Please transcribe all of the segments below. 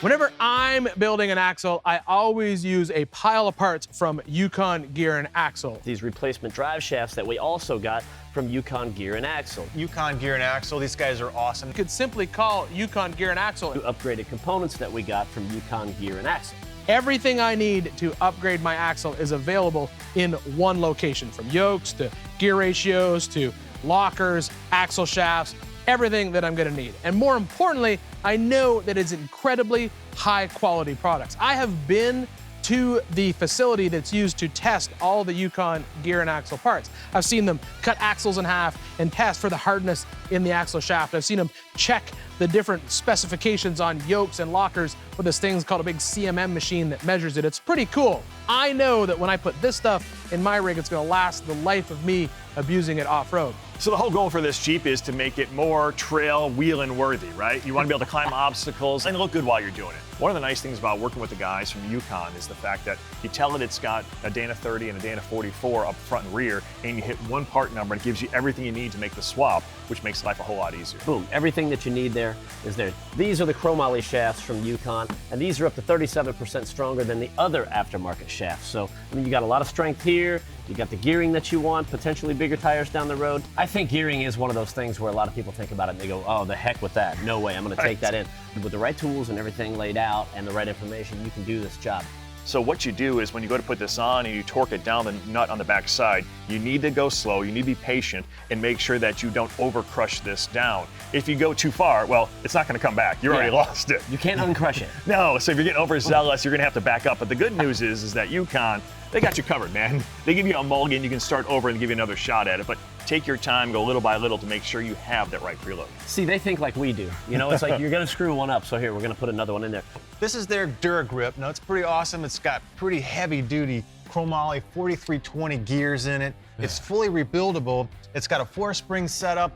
Whenever I'm building an axle, I always use a pile of parts from Yukon Gear and Axle. These replacement drive shafts that we also got from Yukon Gear and Axle. Yukon Gear and Axle, these guys are awesome. You could simply call Yukon Gear and Axle. The upgraded components that we got from Yukon Gear and Axle. Everything I need to upgrade my axle is available in one location, from yokes to gear ratios to lockers, axle shafts, everything that I'm gonna need. And more importantly, I know that it's incredibly high quality products. I have been to the facility that's used to test all the Yukon Gear and Axle parts. I've seen them cut axles in half and test for the hardness in the axle shaft. I've seen them check the different specifications on yokes and lockers with this thing called a big CMM machine that measures it. It's pretty cool. I know that when I put this stuff in my rig, it's gonna last the life of me abusing it off-road. So the whole goal for this Jeep is to make it more trail wheeling worthy, right? You want to be able to climb obstacles and look good while you're doing it. One of the nice things about working with the guys from Yukon is the fact that you tell it it's got a Dana 30 and a Dana 44 up front and rear, and you hit one part number and it gives you everything you need to make the swap, which makes life a whole lot easier. Boom, everything that you need there is there. These are the chromoly shafts from Yukon, and these are up to 37% stronger than the other aftermarket shafts. So, I mean, you got a lot of strength here, you got the gearing that you want, potentially bigger tires down the road. I think gearing is one of those things where a lot of people think about it and they go, oh, the heck with that. No way, I'm gonna take that in. With the right tools and everything laid out and the right information, you can do this job. So what you do is when you go to put this on and you torque it down the nut on the back side, you need to go slow, you need to be patient, and make sure that you don't over crush this down. If you go too far, well, it's not gonna come back. You already lost it. You can't uncrush it. No, so if you're getting overzealous, you're gonna have to back up. But the good news is that Yukon, they got you covered, man. They give you a mulligan, you can start over and give you another shot at it. But take your time, go little by little to make sure you have that right preload. See, they think like we do. You know, it's like you're gonna screw one up, so here, we're gonna put another one in there. This is their Duragrip. Now, it's pretty awesome. It's got pretty heavy-duty chromoly 4320 gears in it. It's fully rebuildable. It's got a 4-spring setup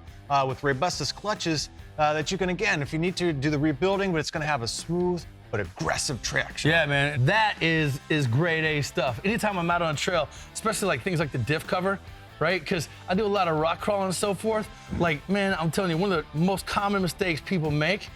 with robustus clutches that you can, again, if you need to do the rebuilding, but it's gonna have a smooth but aggressive traction. Yeah, man, that is grade A stuff. Anytime I'm out on a trail, especially like things like the diff cover, right? Because I do a lot of rock crawling and so forth. Like, man, I'm telling you, one of the most common mistakes people make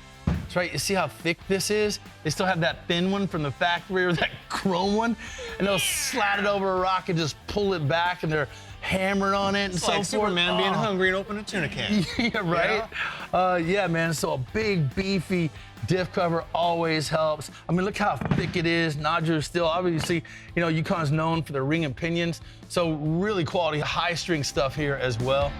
is, right, you see how thick this is? They still have that thin one from the factory or that chrome one, and they'll slide it over a rock and just pull it back, and they're hammering on it and It's so like forth. Superman being hungry and opening a tuna can. Yeah, right? Yeah, man, so a big, beefy diff cover always helps. I mean, look how thick it is, nodular steel. Obviously, you know, Yukon's known for their ring and pinions, so really quality, high string stuff here as well.